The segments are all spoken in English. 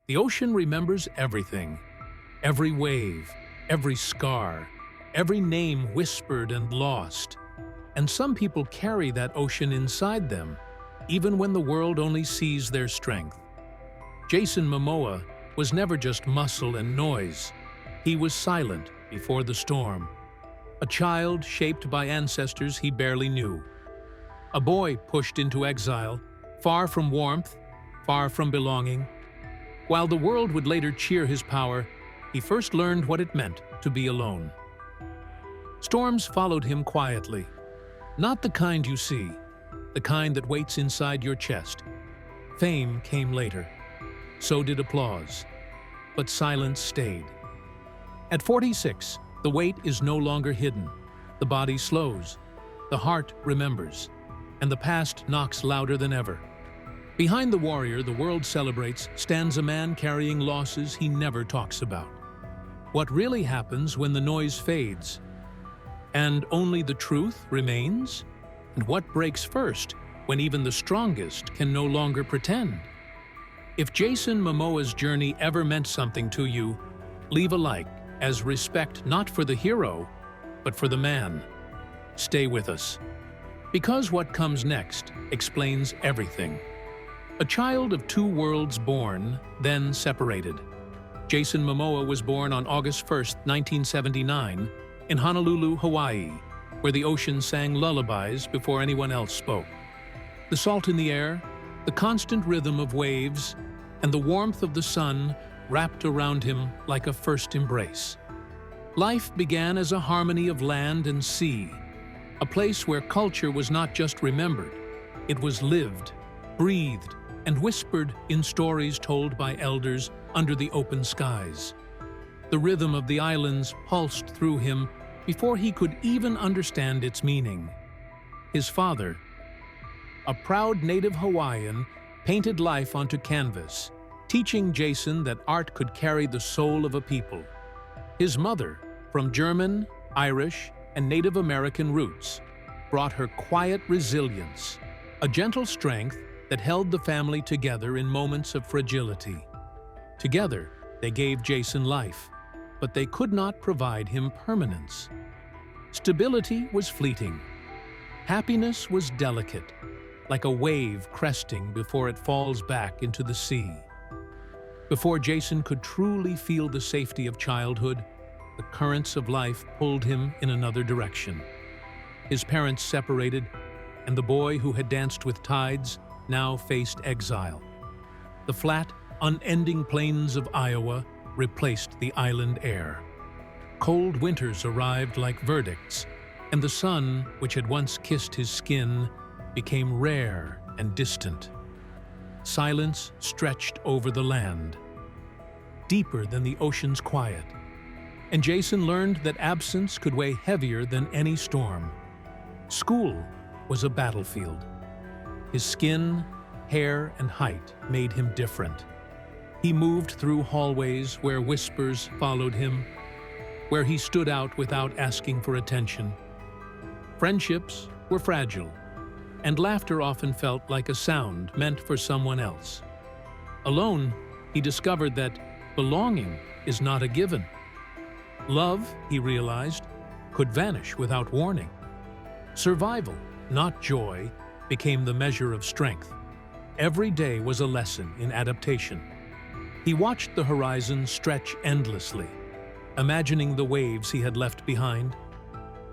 The ocean remembers everything, every wave, every scar, every name whispered and lost. And some people carry that ocean inside them, even when the world only sees their strength. Jason Momoa was never just muscle and noise. He was silent before the storm. A child shaped by ancestors he barely knew. A boy pushed into exile, far from warmth, far from belonging. While the world would later cheer his power, he first learned what it meant to be alone. Storms followed him quietly. Not the kind you see, the kind that waits inside your chest. Fame came later. So did applause. But silence stayed. At 46, the weight is no longer hidden. The body slows. The heart remembers. And the past knocks louder than ever. Behind the warrior the world celebrates stands a man carrying losses he never talks about. What really happens when the noise fades? And only the truth remains? And what breaks first when even the strongest can no longer pretend? If Jason Momoa's journey ever meant something to you, leave a like as respect not for the hero, but for the man. Stay with us. Because what comes next explains everything. A child of two worlds born, then separated. Jason Momoa was born on August 1, 1979, in Honolulu, Hawaii, where the ocean sang lullabies before anyone else spoke. The salt in the air, the constant rhythm of waves, and the warmth of the sun wrapped around him like a first embrace. Life began as a harmony of land and sea, a place where culture was not just remembered, it was lived, breathed, and whispered in stories told by elders under the open skies. The rhythm of the islands pulsed through him before he could even understand its meaning. His father, a proud native Hawaiian, painted life onto canvas, teaching Jason that art could carry the soul of a people. His mother, from German, Irish, and Native American roots, brought her quiet resilience, a gentle strength that held the family together in moments of fragility. Together, they gave Jason life, but they could not provide him permanence. Stability was fleeting. Happiness was delicate, like a wave cresting before it falls back into the sea. Before Jason could truly feel the safety of childhood, the currents of life pulled him in another direction. His parents separated, and the boy who had danced with tides now faced exile. The flat, unending plains of Iowa replaced the island air. Cold winters arrived like verdicts, and the sun, which had once kissed his skin, became rare and distant. Silence stretched over the land, deeper than the ocean's quiet, and Jason learned that absence could weigh heavier than any storm. School was a battlefield. His skin, hair, and height made him different. He moved through hallways where whispers followed him, where he stood out without asking for attention. Friendships were fragile, and laughter often felt like a sound meant for someone else. Alone, he discovered that belonging is not a given. Love, he realized, could vanish without warning. Survival, not joy, became the measure of strength. Every day was a lesson in adaptation. He watched the horizon stretch endlessly, imagining the waves he had left behind.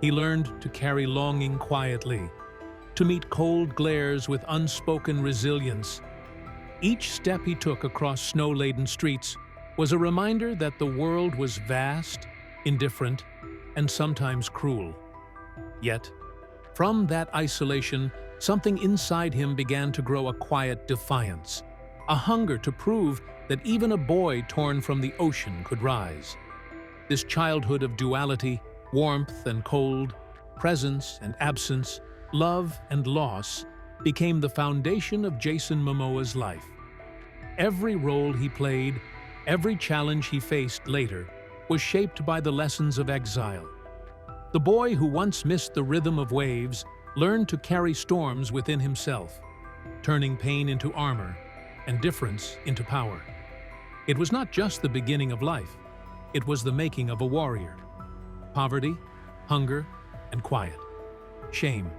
He learned to carry longing quietly, to meet cold glares with unspoken resilience. Each step he took across snow-laden streets was a reminder that the world was vast, indifferent, and sometimes cruel. Yet, from that isolation, something inside him began to grow a quiet defiance, a hunger to prove that even a boy torn from the ocean could rise. This childhood of duality, warmth and cold, presence and absence, love and loss, became the foundation of Jason Momoa's life. Every role he played, every challenge he faced later, was shaped by the lessons of exile. The boy who once missed the rhythm of waves learned to carry storms within himself, turning pain into armor and difference into power. It was not just the beginning of life, it was the making of a warrior. Poverty, hunger, and quiet. Shame.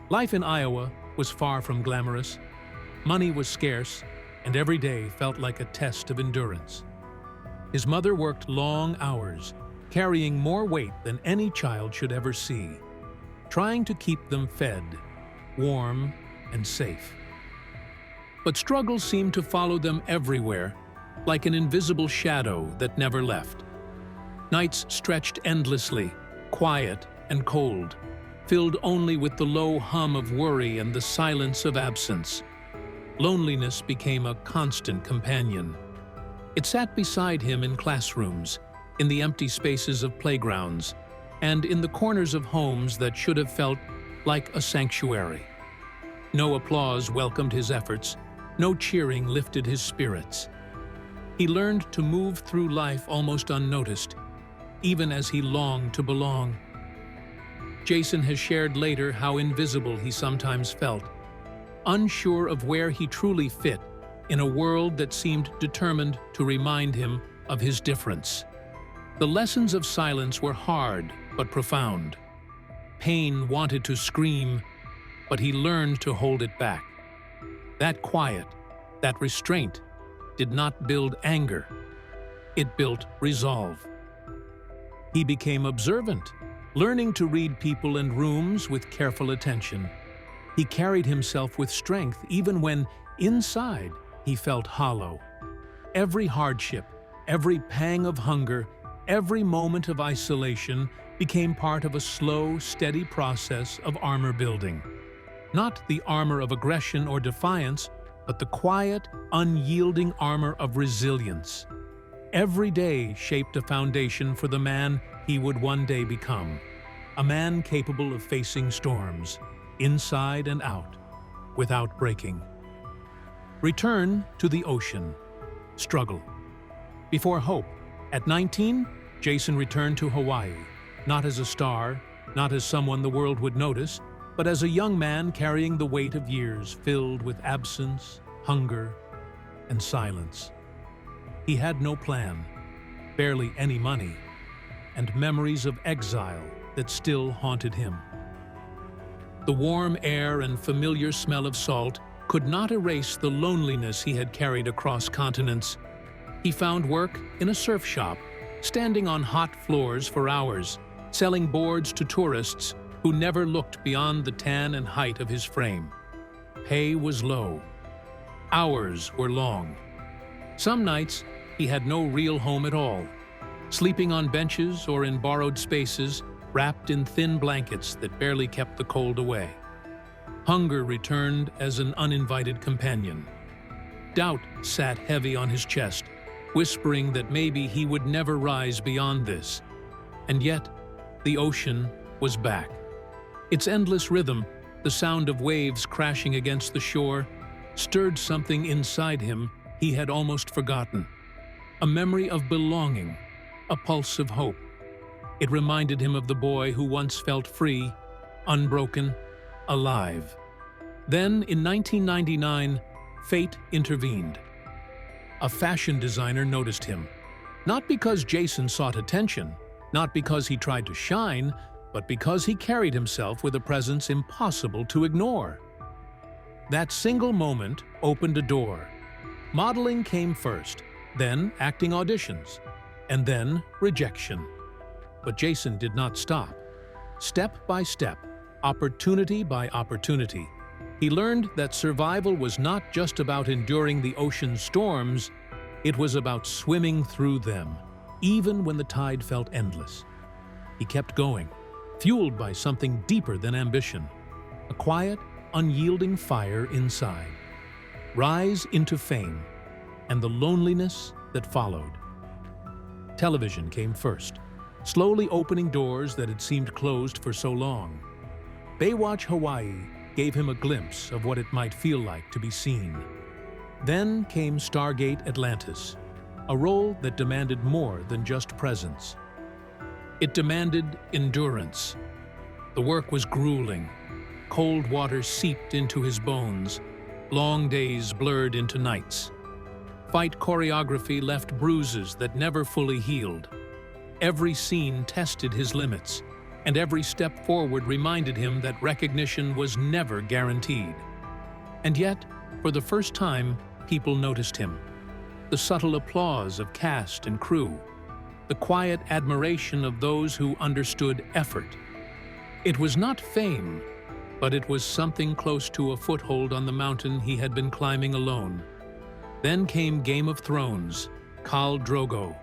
Life in Iowa was far from glamorous. Money was scarce, and every day felt like a test of endurance. His mother worked long hours, carrying more weight than any child should ever see, trying to keep them fed, warm, and safe. But struggles seemed to follow them everywhere, like an invisible shadow that never left. Nights stretched endlessly, quiet and cold, filled only with the low hum of worry and the silence of absence. Loneliness became a constant companion. It sat beside him in classrooms, in the empty spaces of playgrounds, and in the corners of homes that should have felt like a sanctuary. No applause welcomed his efforts, no cheering lifted his spirits. He learned to move through life almost unnoticed, even as he longed to belong. Jason has shared later how invisible he sometimes felt, unsure of where he truly fit in a world that seemed determined to remind him of his difference. The lessons of silence were hard but profound. Pain wanted to scream, but he learned to hold it back. That quiet, that restraint, did not build anger. It built resolve. He became observant, learning to read people and rooms with careful attention. He carried himself with strength even when, inside, he felt hollow. Every hardship, every pang of hunger, every moment of isolation became part of a slow, steady process of armor building. Not the armor of aggression or defiance, but the quiet, unyielding armor of resilience. Every day shaped a foundation for the man he would one day become. A man capable of facing storms, inside and out, without breaking. Return to the ocean. Struggle. Before hope. At 19, Jason returned to Hawaii, not as a star, not as someone the world would notice, but as a young man carrying the weight of years filled with absence, hunger, and silence. He had no plan, barely any money, and memories of exile that still haunted him. The warm air and familiar smell of salt could not erase the loneliness he had carried across continents. He found work in a surf shop, standing on hot floors for hours, selling boards to tourists who never looked beyond the tan and height of his frame. Pay was low. Hours were long. Some nights, he had no real home at all, sleeping on benches or in borrowed spaces, wrapped in thin blankets that barely kept the cold away. Hunger returned as an uninvited companion. Doubt sat heavy on his chest, whispering that maybe he would never rise beyond this. And yet, the ocean was back. Its endless rhythm, the sound of waves crashing against the shore, stirred something inside him he had almost forgotten. A memory of belonging, a pulse of hope. It reminded him of the boy who once felt free, unbroken, alive. Then, in 1999, fate intervened. A fashion designer noticed him, not because Jason sought attention, not because he tried to shine, but because he carried himself with a presence impossible to ignore. That single moment opened a door. Modeling came first, then acting auditions, and then rejection. But Jason did not stop. Step by step, opportunity by opportunity, he learned that survival was not just about enduring the ocean's storms, it was about swimming through them, even when the tide felt endless. He kept going, fueled by something deeper than ambition, a quiet, unyielding fire inside. Rise into fame, and the loneliness that followed. Television came first, slowly opening doors that had seemed closed for so long. Baywatch Hawaii gave him a glimpse of what it might feel like to be seen. Then came Stargate Atlantis, a role that demanded more than just presence. It demanded endurance. The work was grueling. Cold water seeped into his bones. Long days blurred into nights. Fight choreography left bruises that never fully healed. Every scene tested his limits, and every step forward reminded him that recognition was never guaranteed. And yet, for the first time, people noticed him. The subtle applause of cast and crew, the quiet admiration of those who understood effort. It was not fame, but it was something close to a foothold on the mountain he had been climbing alone. Then came Game of Thrones, Khal Drogo,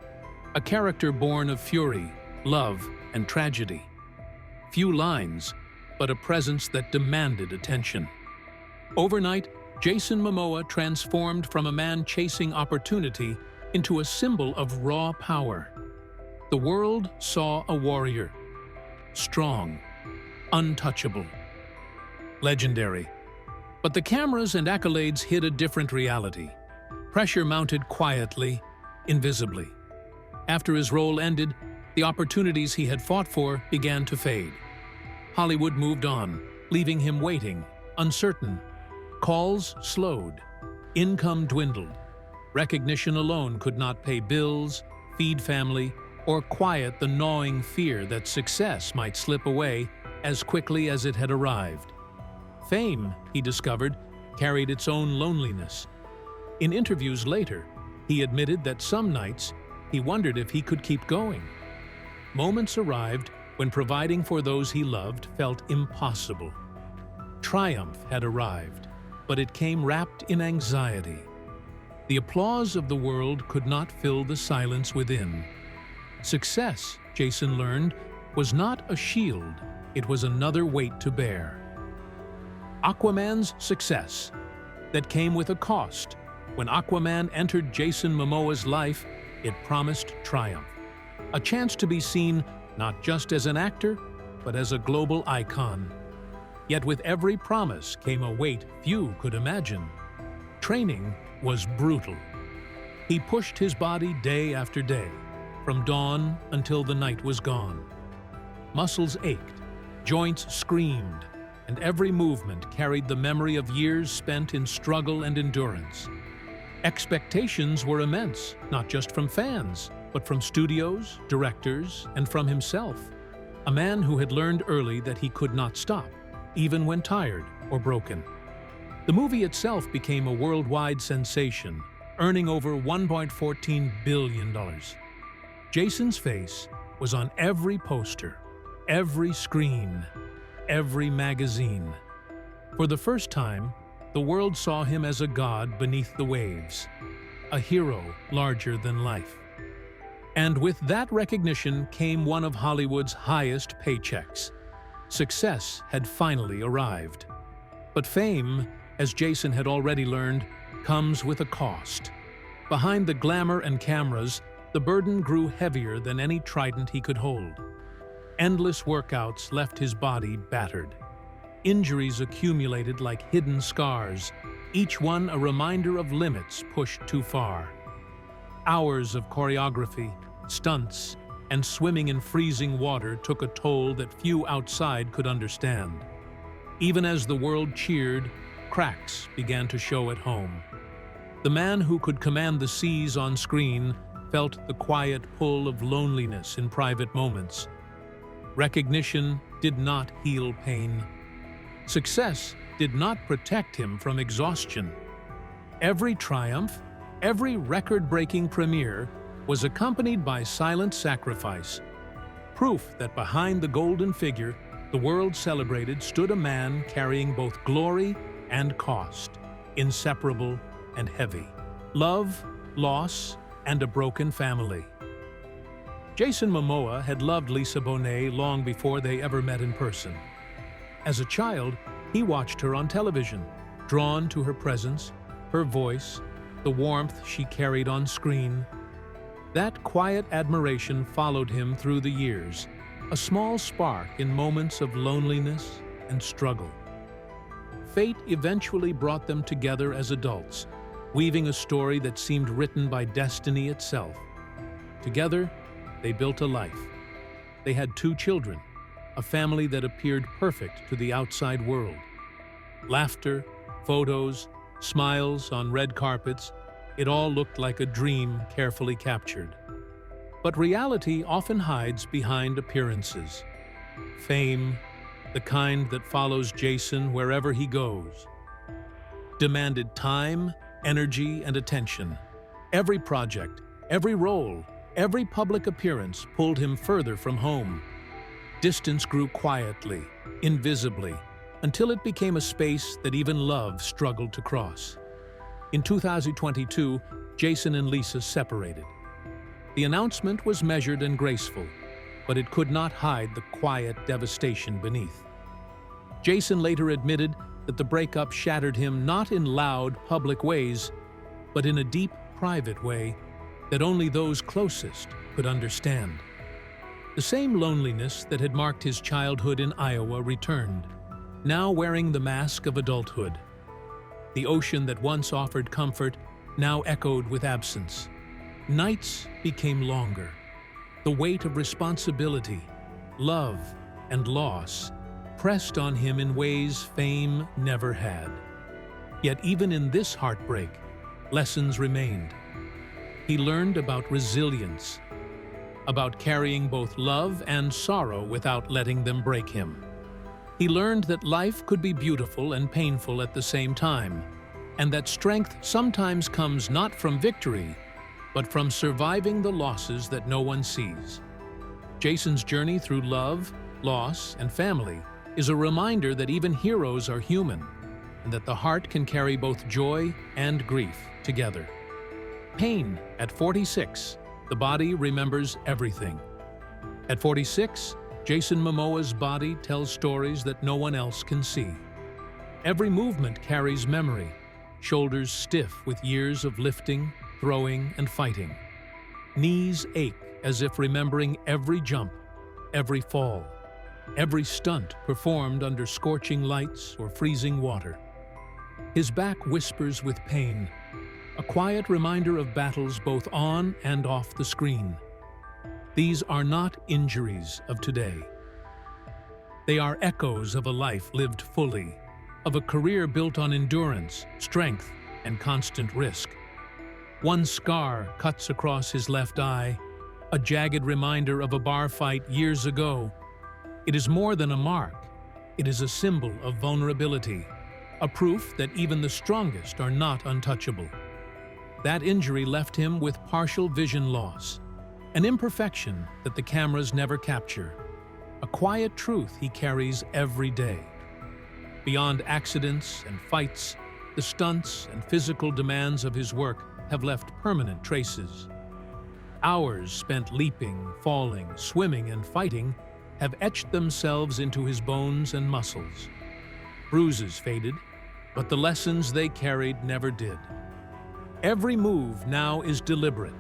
a character born of fury, love, and tragedy. Few lines, but a presence that demanded attention. Overnight, Jason Momoa transformed from a man chasing opportunity into a symbol of raw power. The world saw a warrior, strong, untouchable, legendary. But the cameras and accolades hid a different reality. Pressure mounted quietly, invisibly. After his role ended, the opportunities he had fought for began to fade. Hollywood moved on, leaving him waiting, uncertain. Calls slowed. Income dwindled. Recognition alone could not pay bills, feed family, or quiet the gnawing fear that success might slip away as quickly as it had arrived. Fame, he discovered, carried its own loneliness. In interviews later, he admitted that some nights he wondered if he could keep going. Moments arrived when providing for those he loved felt impossible. Triumph had arrived, but it came wrapped in anxiety. The applause of the world could not fill the silence within. Success, Jason learned, was not a shield, it was another weight to bear. Aquaman's success, that came with a cost. When Aquaman entered Jason Momoa's life, it promised triumph. A chance to be seen not just as an actor, but as a global icon. Yet with every promise came a weight few could imagine. Training was brutal. He pushed his body day after day, from dawn until the night was gone. Muscles ached, joints screamed, and every movement carried the memory of years spent in struggle and endurance. Expectations were immense, not just from fans, but from studios, directors, and from himself. A man who had learned early that he could not stop, even when tired or broken. The movie itself became a worldwide sensation, earning over $1.14 billion. Jason's face was on every poster, every screen, every magazine. For the first time, the world saw him as a god beneath the waves, a hero larger than life. And with that recognition came one of Hollywood's highest paychecks. Success had finally arrived. But fame, as Jason had already learned, comes with a cost. Behind the glamour and cameras, the burden grew heavier than any trident he could hold. Endless workouts left his body battered. Injuries accumulated like hidden scars, each one a reminder of limits pushed too far. Hours of choreography, stunts, and swimming in freezing water took a toll that few outside could understand. Even as the world cheered, cracks began to show at home. The man who could command the seas on screen felt the quiet pull of loneliness in private moments. Recognition did not heal pain. Success did not protect him from exhaustion. Every triumph, every record-breaking premiere was accompanied by silent sacrifice. Proof that behind the golden figure the world celebrated stood a man carrying both glory and cost, inseparable and heavy. Love, loss, and a broken family. Jason Momoa had loved Lisa Bonet long before they ever met in person. As a child, he watched her on television, drawn to her presence, her voice, the warmth she carried on screen. That quiet admiration followed him through the years, a small spark in moments of loneliness and struggle. Fate eventually brought them together as adults, weaving a story that seemed written by destiny itself. Together, they built a life. They had 2 children, a family that appeared perfect to the outside world. Laughter, photos, smiles on red carpets, It all looked like a dream carefully captured. But reality often hides behind appearances. Fame, the kind that follows Jason wherever he goes, demanded time, energy, and attention. Every project, every role, every public appearance pulled him further from home. Distance grew quietly, invisibly, until it became a space that even love struggled to cross. In 2022, Jason and Lisa separated. The announcement was measured and graceful, but it could not hide the quiet devastation beneath. Jason later admitted that the breakup shattered him not in loud, public ways, but in a deep, private way that only those closest could understand. The same loneliness that had marked his childhood in Iowa returned, now wearing the mask of adulthood. The ocean that once offered comfort now echoed with absence. Nights became longer. The weight of responsibility, love, and loss pressed on him in ways fame never had. Yet even in this heartbreak, lessons remained. He learned about resilience, about carrying both love and sorrow without letting them break him. He learned that life could be beautiful and painful at the same time, and that strength sometimes comes not from victory, but from surviving the losses that no one sees. Jason's journey through love, loss, and family is a reminder that even heroes are human, and that the heart can carry both joy and grief together. Pain at 46, the body remembers everything. At 46, Jason Momoa's body tells stories that no one else can see. Every movement carries memory, shoulders stiff with years of lifting, throwing, and fighting. Knees ache as if remembering every jump, every fall, every stunt performed under scorching lights or freezing water. His back whispers with pain, a quiet reminder of battles both on and off the screen. These are not injuries of today. They are echoes of a life lived fully, of a career built on endurance, strength, and constant risk. One scar cuts across his left eye, a jagged reminder of a bar fight years ago. It is more than a mark. It is a symbol of vulnerability, a proof that even the strongest are not untouchable. That injury left him with partial vision loss, an imperfection that the cameras never capture, a quiet truth he carries every day. Beyond accidents and fights, the stunts and physical demands of his work have left permanent traces. Hours spent leaping, falling, swimming, and fighting have etched themselves into his bones and muscles. Bruises faded, but the lessons they carried never did. Every move now is deliberate,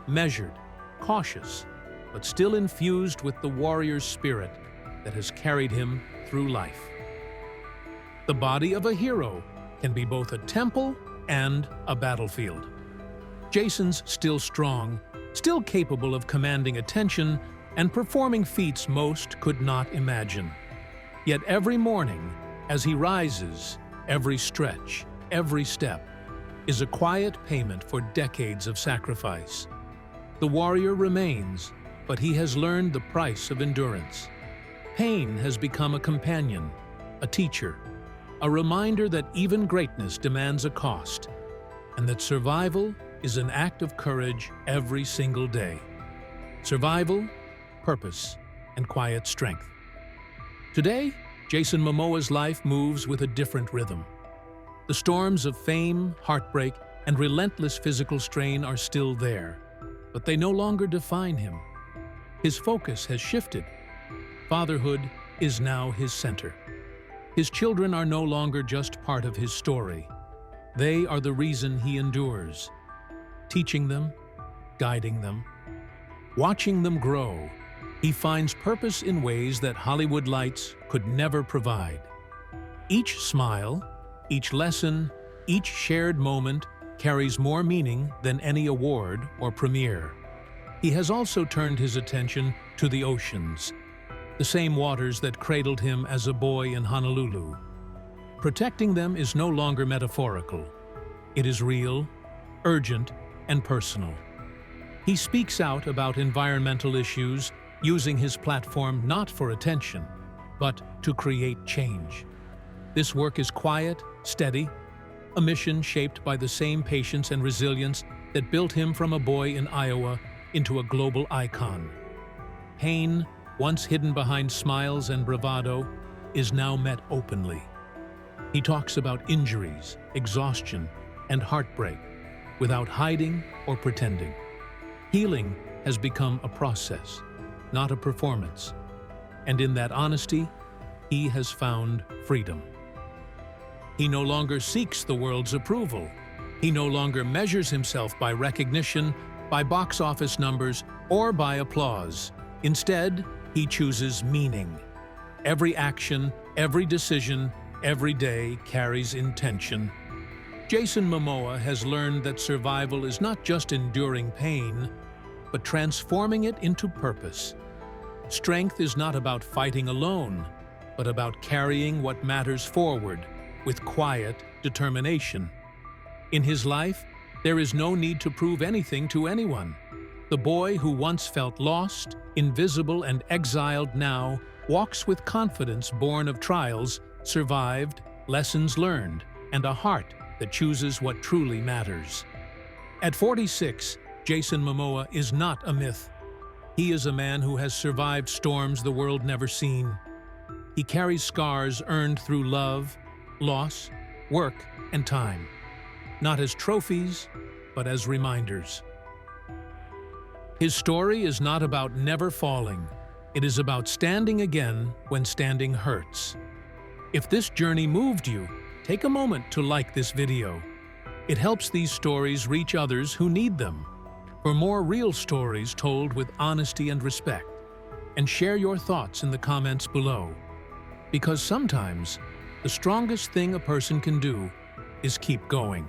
measured, cautious, but still infused with the warrior's spirit that has carried him through life. The body of a hero can be both a temple and a battlefield. Jason's still strong, still capable of commanding attention and performing feats most could not imagine. Yet every morning, as he rises, every stretch, every step, is a quiet payment for decades of sacrifice. The warrior remains, but he has learned the price of endurance. Pain has become a companion, a teacher, a reminder that even greatness demands a cost, and that survival is an act of courage every single day. Survival, purpose, and quiet strength. Today, Jason Momoa's life moves with a different rhythm. The storms of fame, heartbreak, and relentless physical strain are still there, but they no longer define him. His focus has shifted. Fatherhood is now his center. His children are no longer just part of his story. They are the reason he endures. Teaching them, guiding them, watching them grow, he finds purpose in ways that Hollywood lights could never provide. Each smile, each lesson, each shared moment carries more meaning than any award or premiere. He has also turned his attention to the oceans, the same waters that cradled him as a boy in Honolulu. Protecting them is no longer metaphorical. It is real, urgent, and personal. He speaks out about environmental issues, using his platform not for attention, but to create change. This work is quiet, steady, a mission shaped by the same patience and resilience that built him from a boy in Iowa into a global icon. Pain, once hidden behind smiles and bravado, is now met openly. He talks about injuries, exhaustion, and heartbreak without hiding or pretending. Healing has become a process, not a performance. And in that honesty, he has found freedom. He no longer seeks the world's approval. He no longer measures himself by recognition, by box office numbers, or by applause. Instead, he chooses meaning. Every action, every decision, every day carries intention. Jason Momoa has learned that survival is not just enduring pain, but transforming it into purpose. Strength is not about fighting alone, but about carrying what matters forward with quiet determination. In his life, there is no need to prove anything to anyone. The boy who once felt lost, invisible, and exiled now walks with confidence born of trials survived, lessons learned, and a heart that chooses what truly matters. At 46, Jason Momoa is not a myth. He is a man who has survived storms the world never seen. He carries scars earned through love, loss, work, and time, not as trophies, but as reminders. His story is not about never falling. It is about standing again when standing hurts. If this journey moved you, take a moment to like this video. It helps these stories reach others who need them. For more real stories told with honesty and respect, and share your thoughts in the comments below. Because sometimes, the strongest thing a person can do is keep going.